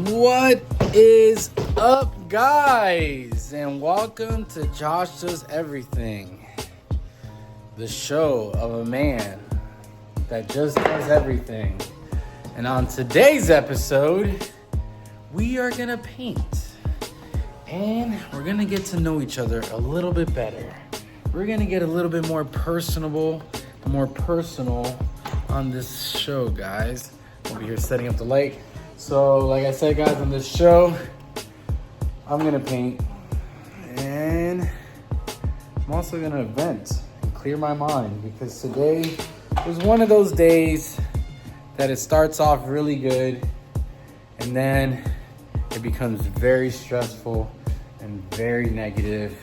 What is up, guys? And welcome to Josh Does Everything, the show of a man that just does everything. And on today's episode, we are gonna paint. And we're gonna get to know each other a little bit better. We're gonna get a little bit more personal on this show, guys. Over here setting up the light. So, like I said, guys, on this show, I'm gonna paint, and I'm also gonna vent and clear my mind, because today was one of those days that it starts off really good, and then it becomes very stressful and very negative.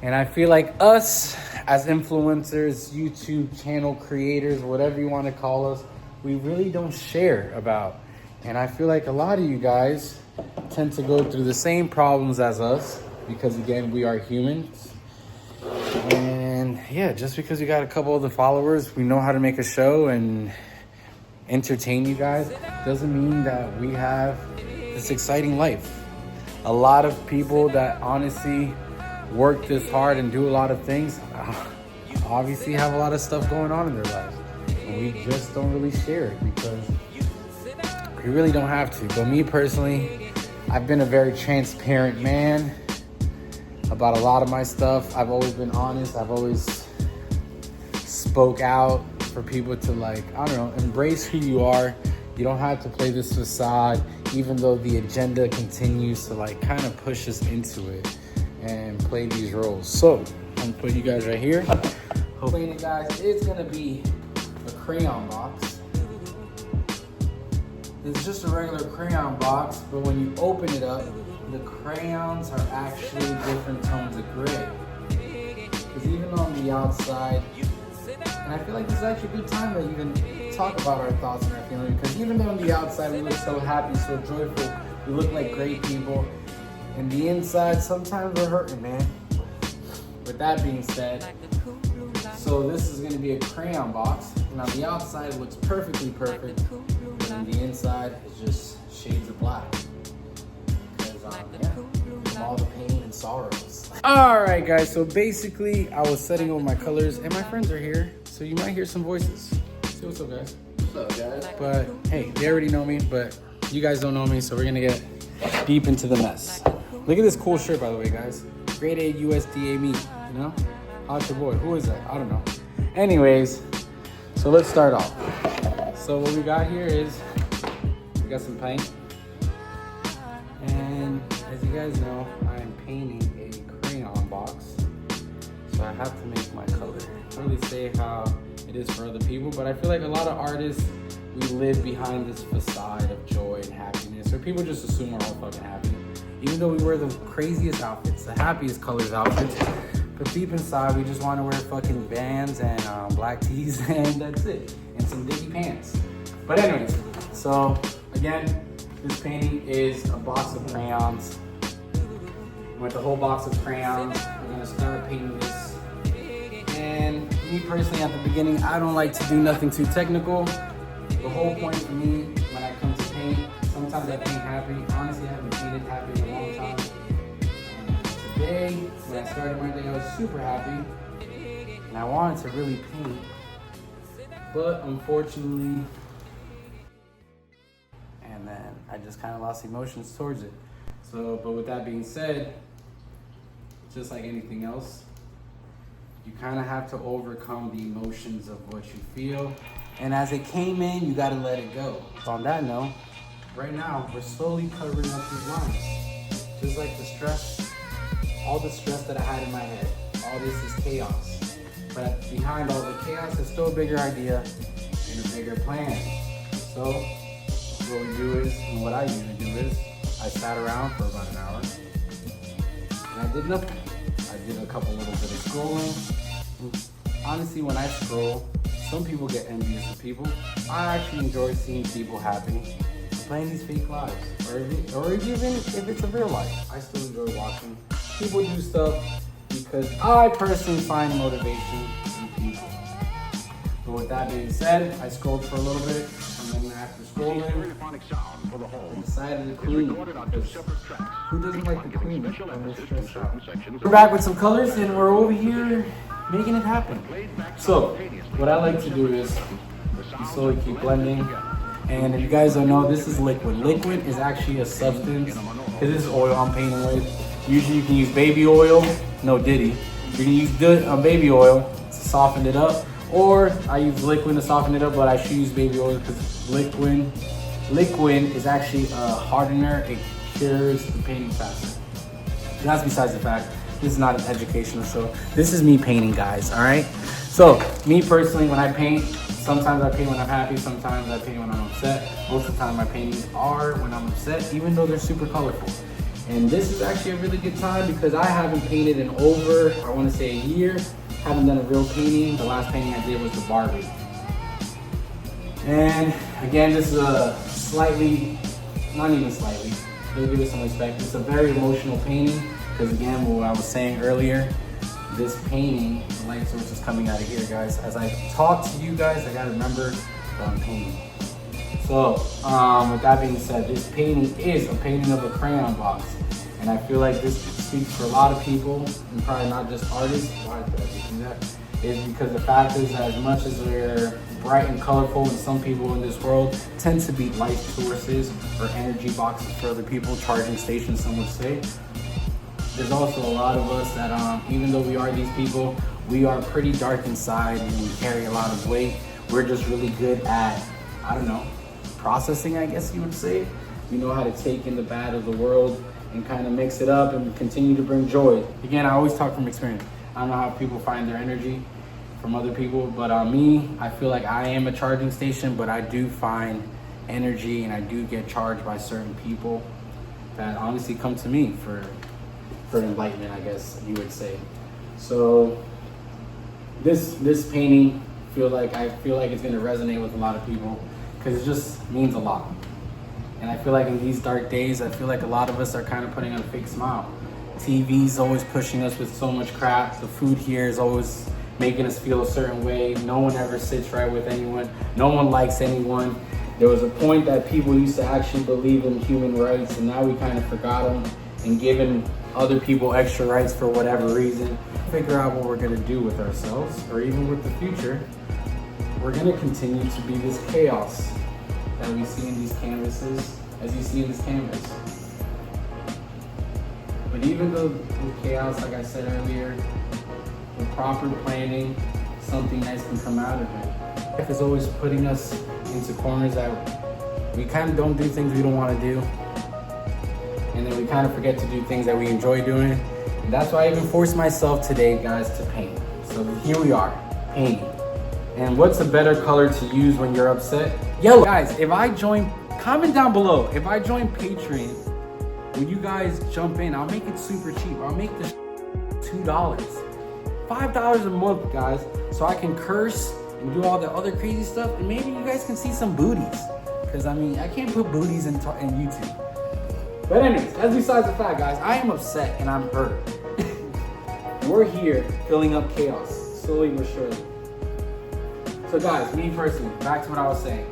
And I feel like us as influencers, YouTube channel creators, whatever you want to call us, we really don't share about. And I feel like a lot of you guys tend to go through the same problems as us, because again, we are humans. And yeah, just because we got a couple of the followers, we know how to make a show and entertain you guys, doesn't mean that we have this exciting life. A lot of people that honestly work this hard and do a lot of things obviously have a lot of stuff going on in their lives. And we just don't really share it because you really don't have to. But me personally, I've been a very transparent man about a lot of my stuff. I've always been honest. I've always spoke out for people to, like, I don't know, embrace who you are. You don't have to play this facade, even though the agenda continues to, like, kind of push us into it and play these roles. So I'm gonna put you guys right here. Hopefully, guys, it's gonna be a crayon box. It's just a regular crayon box, but when you open it up, the crayons are actually different tones of gray. Because even on the outside, and I feel like this is actually a good time that you can talk about our thoughts and our feelings, because even though on the outside we look so happy, so joyful, we look like great people, and the inside, sometimes we're hurting, man. With that being said, so this is gonna be a crayon box, and on the outside it looks perfectly perfect, but on the inside it's just shades of black. Because from all the pain and sorrows. Alright guys, so basically I was setting over my colors, and my friends are here, so you might hear some voices. Say what's up, guys. What's up, guys? But hey, they already know me, but you guys don't know me, so we're gonna get deep into the mess. Look at this cool shirt, by the way, guys. Grade A USDA meat, you know? How's your boy? Who is that? I don't know. Anyways, so let's start off. So what we got here is, we got some paint. And as you guys know, I am painting a crayon box. So I have to make my color. I don't really say how it is for other people, but I feel like a lot of artists, we live behind this facade of joy and happiness, or people just assume we're all fucking happy. Even though we wear the craziest outfits, the happiest colors outfits, but deep inside we just want to wear fucking Vans and black tees, and that's it, and some diggy pants. But anyways, so again, this painting is a box of crayons. With the whole box of crayons, we're gonna start painting this. And me personally, at the beginning, I don't like to do nothing too technical. The whole point for me when I come to paint, sometimes I paint happy. Honestly, I haven't painted happy in a long time. Today, when I started my day, I was super happy, and I wanted to really paint, but unfortunately, and then I just kind of lost emotions towards it. So, but with that being said, just like anything else, you kind of have to overcome the emotions of what you feel, and as it came in, you got to let it go. So on that note, right now, we're slowly covering up these lines, just like the stress. All the stress that I had in my head, all this is chaos. But behind all the chaos, there's still a bigger idea and a bigger plan. So what we do is, and what I usually do is, I sat around for about an hour and I did nothing. I did a couple little bit of scrolling. Honestly, when I scroll, some people get envious of people. I actually enjoy seeing people happy, playing these fake lives, or even if it's a real life. I still enjoy watching people do stuff because I personally find motivation in people. But with that being said, I scrolled for a little bit, and then after scrolling, I decided to clean. Who doesn't like to clean when they're stressed out? We're back with some colors and we're over here making it happen. So, what I like to do is you slowly keep blending. And if you guys don't know, this is liquid. Liquid is actually a substance. This is oil I'm painting with. Usually you can use baby oil, no diddy. You can use baby oil to soften it up. Or I use liquid to soften it up, but I should use baby oil because liquid is actually a hardener. It cures the painting faster. That's besides the fact. This is not an educational show. This is me painting, guys, all right? So, me personally, when I paint, sometimes I paint when I'm happy, sometimes I paint when I'm upset. Most of the time my paintings are when I'm upset, even though they're super colorful. And this is actually a really good time because I haven't painted in over, I want to say a year. Haven't done a real painting. The last painting I did was the Barbie. And again, this is a slightly, not even slightly, we'll give it some respect. It's a very emotional painting because again, what I was saying earlier, this painting, the light source is coming out of here, guys. As I talk to you guys, I gotta remember that I'm painting. So, with that being said, this painting is a painting of a crayon box. And I feel like this speaks for a lot of people, and probably not just artists. Why did I do that? Is because the fact is that as much as we're bright and colorful, and some people in this world tend to be light sources or energy boxes for other people, charging stations, some would say. There's also a lot of us that, even though we are these people, we are pretty dark inside and we carry a lot of weight. We're just really good at, I don't know, processing, I guess you would say. We know how to take in the bad of the world and kind of mix it up and continue to bring joy. Again, I always talk from experience. I don't know how people find their energy from other people, but me, I feel like I am a charging station, but I do find energy and I do get charged by certain people that honestly come to me for enlightenment, I guess you would say. So this painting, I feel like it's gonna resonate with a lot of people because it just means a lot. And I feel like in these dark days, I feel like a lot of us are kind of putting on a fake smile. TV's always pushing us with so much crap. The food here is always making us feel a certain way. No one ever sits right with anyone. No one likes anyone. There was a point that people used to actually believe in human rights, and now we kind of forgot them and given other people extra rights for whatever reason. Figure out what we're gonna do with ourselves, or even with the future. We're gonna continue to be this chaos that we see in these canvases, as you see in this canvas. But even though with chaos, like I said earlier, with proper planning, something nice can come out of it. Life is always putting us into corners that we kind of don't do things we don't want to do. And then we kind of forget to do things that we enjoy doing. And that's why I even forced myself today, guys, to paint. So here we are, painting. And what's a better color to use when you're upset? Yellow. Guys, if I join, comment down below. If I join Patreon, when you guys jump in, I'll make it super cheap. I'll make this $2. $5 a month, guys, so I can curse and do all the other crazy stuff. And maybe you guys can see some booties. Because, I mean, I can't put booties in YouTube. But anyways, that's besides the fact, guys. I am upset and I'm hurt. We're here filling up chaos, slowly but surely. So guys, me personally, back to what I was saying,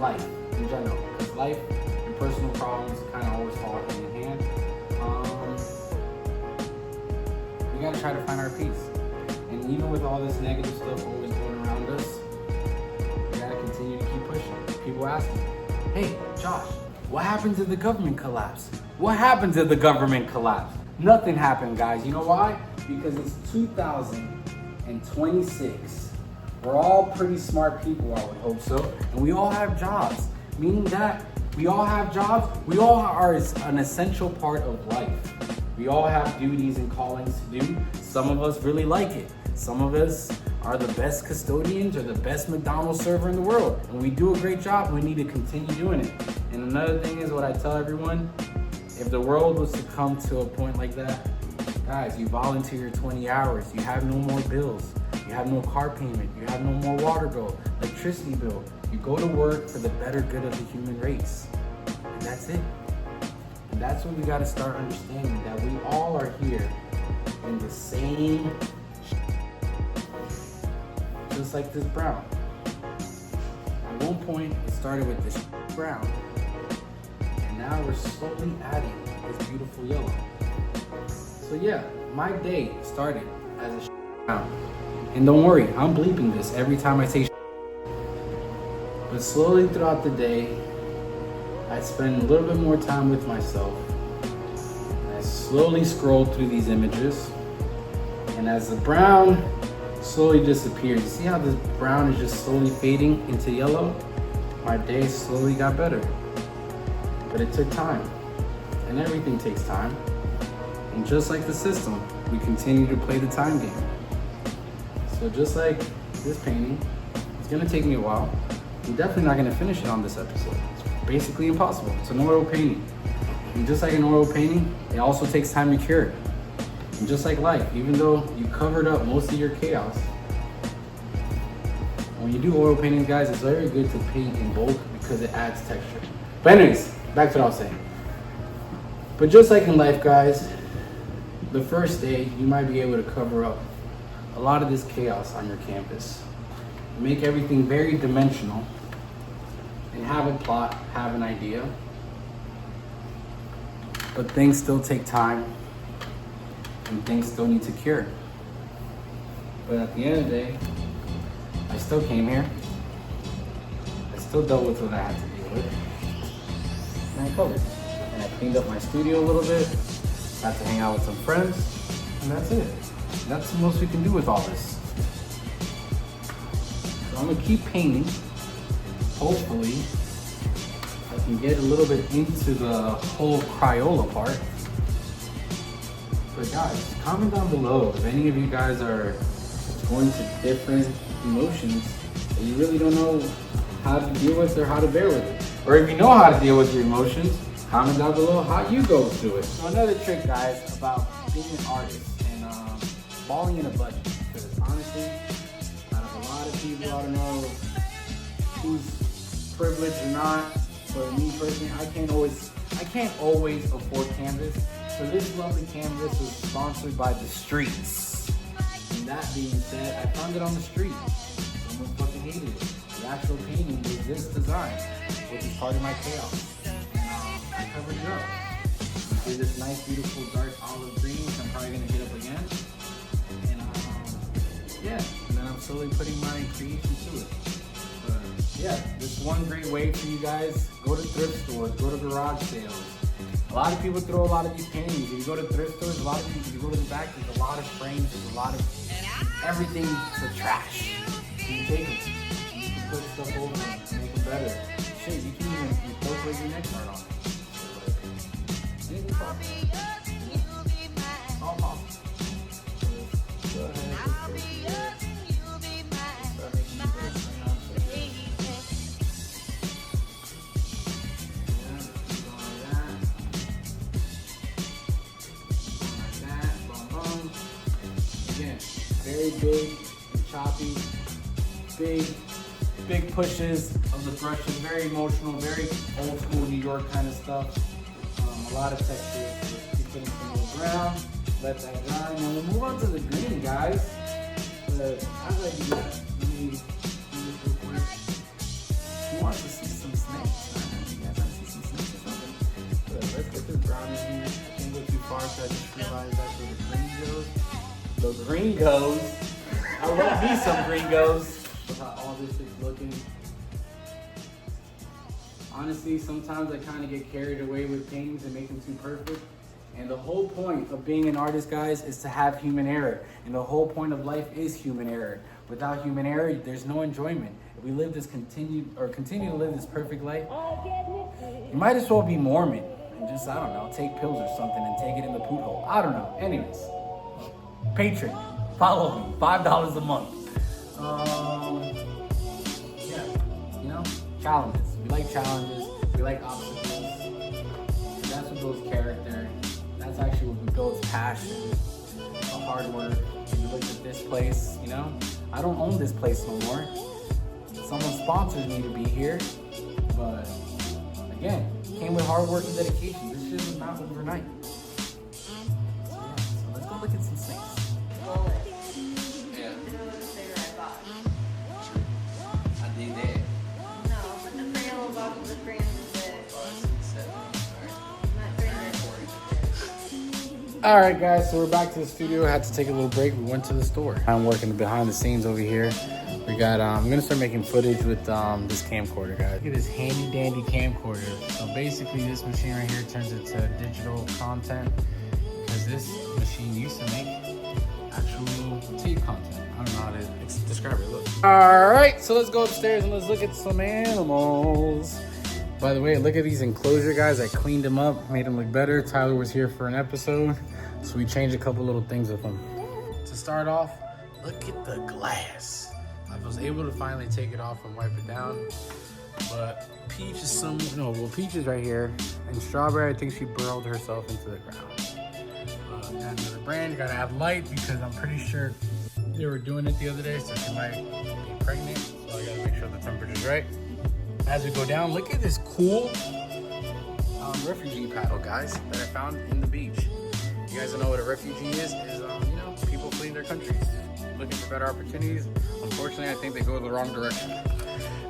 life in general. Because life and personal problems kind of always fall hand in hand. We gotta try to find our peace. And even with all this negative stuff always going around us, we gotta continue to keep pushing. People ask me, hey, Josh, what happened to the government collapse? What happened to the government collapse? Nothing happened, guys. You know why? Because it's 2026. We're all pretty smart people, I would hope so. And we all have jobs, meaning that we all have jobs. We all are an essential part of life. We all have duties and callings to do. Some of us really like it. Some of us are the best custodians or the best McDonald's server in the world. And we do a great job. We need to continue doing it. And another thing is what I tell everyone, if the world was to come to a point like that, guys, you volunteer your 20 hours. You have no more bills. You have no car payment. You have no more water bill, electricity bill. You go to work for the better good of the human race. And that's it. And that's when we got to start understanding that we all are here in the same, just like this brown. At one point, it started with this brown. And now we're slowly adding this beautiful yellow. So yeah, my day started as a brown. And don't worry, I'm bleeping this every time I say. But slowly throughout the day, I spend a little bit more time with myself. I slowly scroll through these images. And as the brown slowly disappears, you see how this brown is just slowly fading into yellow? My day slowly got better. But it took time. And everything takes time. And just like the system, we continue to play the time game. So just like this painting, it's gonna take me a while. I'm definitely not gonna finish it on this episode. It's basically impossible. It's an oil painting. And just like an oil painting, it also takes time to cure. And just like life, even though you covered up most of your chaos, when you do oil paintings, guys, it's very good to paint in bulk because it adds texture. But anyways, back to what I was saying. But just like in life, guys, the first day, you might be able to cover up a lot of this chaos on your canvas. Make everything very dimensional and have a plot, have an idea. But things still take time and things still need to cure. But at the end of the day, I still came here. I still dealt with what I had to deal with. And I covered. And I cleaned up my studio a little bit. Got to hang out with some friends. And that's it. That's the most we can do with all this. So I'm gonna keep painting. Hopefully, I can get a little bit into the whole Crayola part. But guys, comment down below if any of you guys are going to different emotions that you really don't know how to deal with or how to bear with it. Or if you know how to deal with your emotions, comment down below how you go through it. So another trick, guys, about being an artist and balling in a budget. Because honestly, out of a lot of people, I don't know who's privileged or not, but me personally, I can't always afford canvas. So this lovely canvas was sponsored by the streets. And that being said, I found it on the street. Someone fucking hated it. The actual painting was this design, which is part of my chaos. I covered it up. I did this nice, beautiful, dark olive green, which I'm probably gonna hit up again. And yeah, and then I'm slowly putting my creation to it. But yeah, this one great way for you guys, go to thrift stores, go to garage sales. A lot of people throw a lot of these paintings. If you go to thrift stores, a lot of these, if you go to the back, there's a lot of frames, there's a lot of everything for trash. You take it, you can put stuff over them, make them better. Shit, you can even incorporate your next art on it. Anything possible. It's all possible. Go ahead. Start making this very big and choppy, big pushes of the brushes, very emotional, very old school New York kind of stuff. A lot of texture. So let's keep putting some more brown, let that dry, and then we'll move on to the green, guys. But as I do that, let me do this real quick. Who wants to see some snakes? I don't know if you guys want to see some snakes or something. But let's get this brown in here. I can't go too far, so I just realized that's where the green goes. The gringos. I love me some gringos. Look how all this is looking. Honestly, sometimes I kind of get carried away with paintings and make them too perfect. And the whole point of being an artist, guys, is to have human error. And the whole point of life is human error. Without human error, there's no enjoyment. If we live this continue to live this perfect life, you might as well be Mormon and just, I don't know, take pills or something and take it in the poop hole. I don't know. Anyways. Patreon, follow me, $5 a month. Yeah, you know, challenges. We like challenges. We like obstacles. And that's what builds character. That's actually what builds passion, the hard work. If you look at this place, you know, I don't own this place no more. Someone sponsors me to be here, but again, it came with hard work and dedication. This shit was not overnight. So let's go look at some snakes. I did that. No, put the Crayola box with the Crayon All right, guys, so we're back to the studio. I had to take a little break. We went to the store. I'm working behind the scenes over here. We got, I'm gonna start making footage with this camcorder, guys. Look at this handy dandy camcorder. So basically this machine right here turns into digital content because this machine used to make actual tape content. I don't know how to describe it, look. All right, so let's go upstairs and let's look at some animals. By the way, look at these enclosure, guys. I cleaned them up, made them look better. Tyler was here for an episode, so we changed a couple little things with them. To start off, look at the glass. I was able to finally take it off and wipe it down, but Peach is Peach is right here, and Strawberry, I think she burrowed herself into the ground. Got another brand, you gotta have light because I'm pretty sure they were doing it the other day, so she might be pregnant, so I gotta make sure the temperature's right. As we go down, look at this cool refugee paddle, guys, that I found in the beach. You guys don't know what a refugee is people fleeing their countries, looking for better opportunities. Unfortunately, I think they go the wrong direction.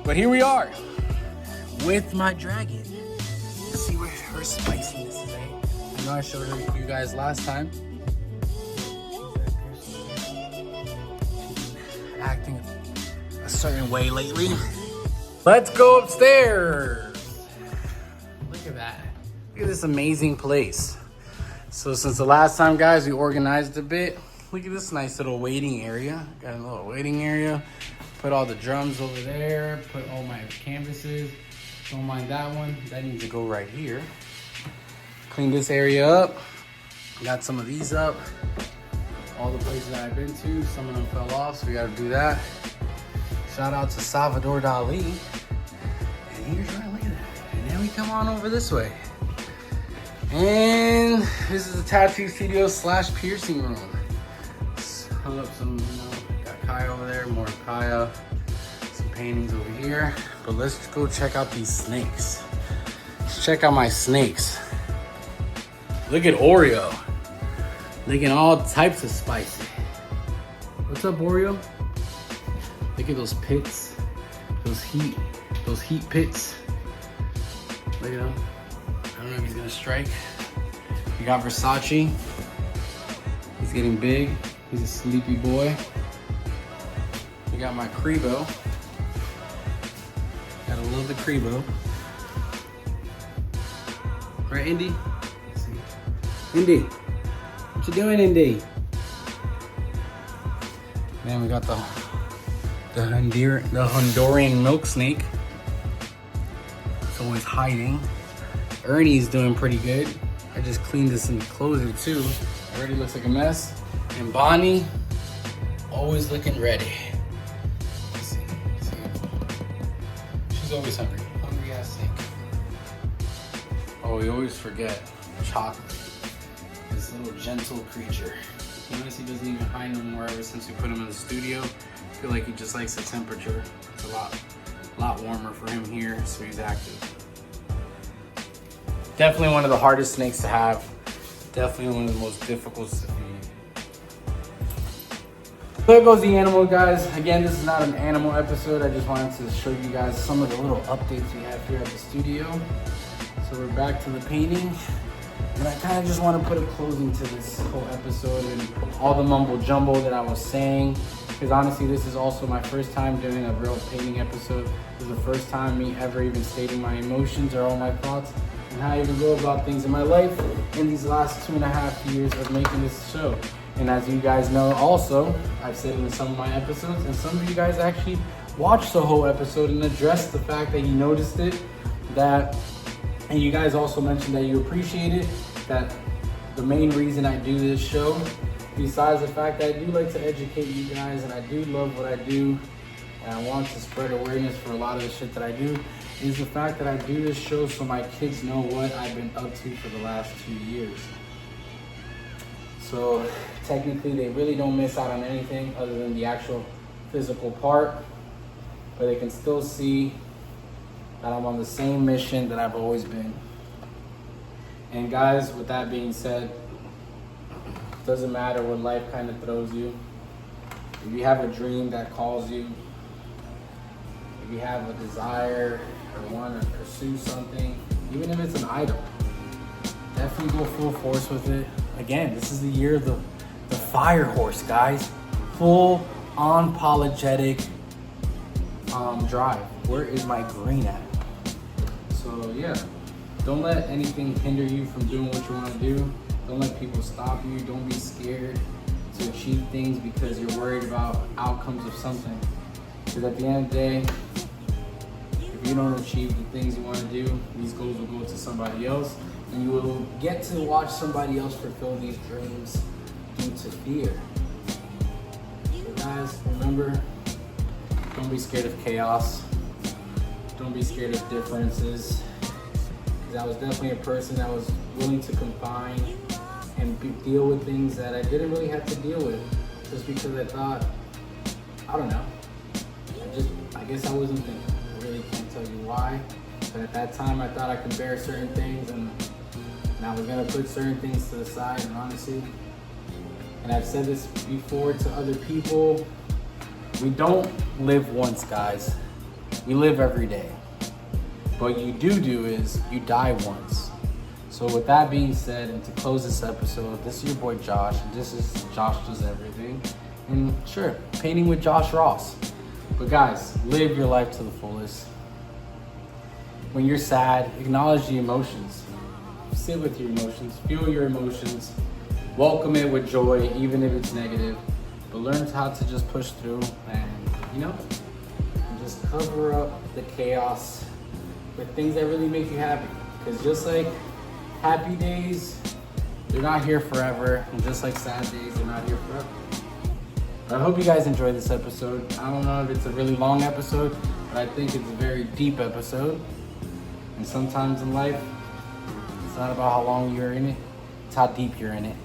But here we are with my dragon. Let's see where her spiciness is, eh? I know I showed her to you guys last time. She's been acting a certain way lately. Let's go upstairs. Look at that. Look at this amazing place. So since the last time, guys, we organized a bit. Look at this nice little waiting area. Got a little waiting area. Put all the drums over there. Put all my canvases. Don't mind that one. That needs to go right here. Clean this area up. Got some of these up. All the places that I've been to. Some of them fell off, so we gotta do that. Shout out to Salvador Dali. And here's right, look at that. And then we come on over this way. And this is a tattoo studio / piercing room. Hung up some, got Kaya over there, more Kaya. Some paintings over here. But let's go check out these snakes. Let's check out my snakes. Look at Oreo. Looking all types of spicy. What's up, Oreo? Look at those pits, those heat pits. Look at him. I don't know if he's gonna strike. We got Versace. He's getting big. He's a sleepy boy. We got my Crebo. Gotta love the Crebo. Right, Indy? Let's see. Indy, what you doing, Indy? Then we got the Honduran milk snake. It's always hiding. Ernie's doing pretty good. I just cleaned this enclosure too. Already looks like a mess. And Bonnie, always looking ready. Let's see. She's always hungry. Hungry ass snake. Oh, we always forget Chocolate. This little gentle creature. He honestly doesn't even hide no more ever since we put him in the studio. I feel like he just likes the temperature. It's a lot warmer for him here, so he's active. Definitely one of the hardest snakes to have. Definitely one of the most difficult to feed. There goes the animal, guys. Again, this is not an animal episode. I just wanted to show you guys some of the little updates we have here at the studio. So we're back to the painting. And I kind of just want to put a closing to this whole episode and all the mumble jumble that I was saying. Because honestly, this is also my first time doing a real painting episode. This is the first time me ever even stating my emotions or all my thoughts and how I even go about things in my life in these last 2.5 years of making this show. And as you guys know also, I've said in some of my episodes, and some of you guys actually watched the whole episode and addressed the fact that you noticed it, and you guys also mentioned that you appreciate it, that the main reason I do this show, besides the fact that I do like to educate you guys and I do love what I do, and I want to spread awareness for a lot of the shit that I do, is the fact that I do this show so my kids know what I've been up to for the last 2 years. So technically they really don't miss out on anything other than the actual physical part, but they can still see that I'm on the same mission that I've always been. And guys, with that being said, it doesn't matter what life kind of throws you. If you have a dream that calls you, if you have a desire or want to pursue something, even if it's an idol, definitely go full force with it. Again, this is the year of the fire horse, guys. Full unapologetic drive. Where is my green at? So yeah, don't let anything hinder you from doing what you want to do. Don't let people stop you. Don't be scared to achieve things because you're worried about outcomes of something. Because at the end of the day, if you don't achieve the things you want to do, these goals will go to somebody else, and you will get to watch somebody else fulfill these dreams due to fear. So guys, remember, don't be scared of chaos. Don't be scared of differences. Because I was definitely a person that was willing to confine and deal with things that I didn't really have to deal with, just because I thought, I don't know, I guess I wasn't thinking. I really can't tell you why, but at that time I thought I could bear certain things, and I was gonna put certain things to the side. And honestly, and I've said this before to other people, we don't live once, guys. We live every day. What you do is you die once. So with that being said, and to close this episode, this is your boy Josh, and this is Josh Does Everything. And sure, painting with Josh Ross. But guys, live your life to the fullest. When you're sad, acknowledge the emotions. Sit with your emotions, feel your emotions, welcome it with joy, even if it's negative. But learn how to just push through and, just cover up the chaos with things that really make you happy. Because just like happy days, they're not here forever. And just like sad days, they're not here forever. I hope you guys enjoyed this episode. I don't know if it's a really long episode, but I think it's a very deep episode. And sometimes in life, it's not about how long you're in it, it's how deep you're in it.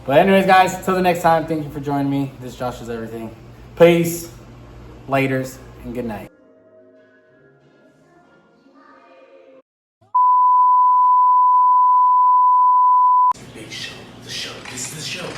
But anyways, guys, till the next time, thank you for joining me. This is Josh Does Everything. Peace, laters, and good night. Big show, the show, this is the show.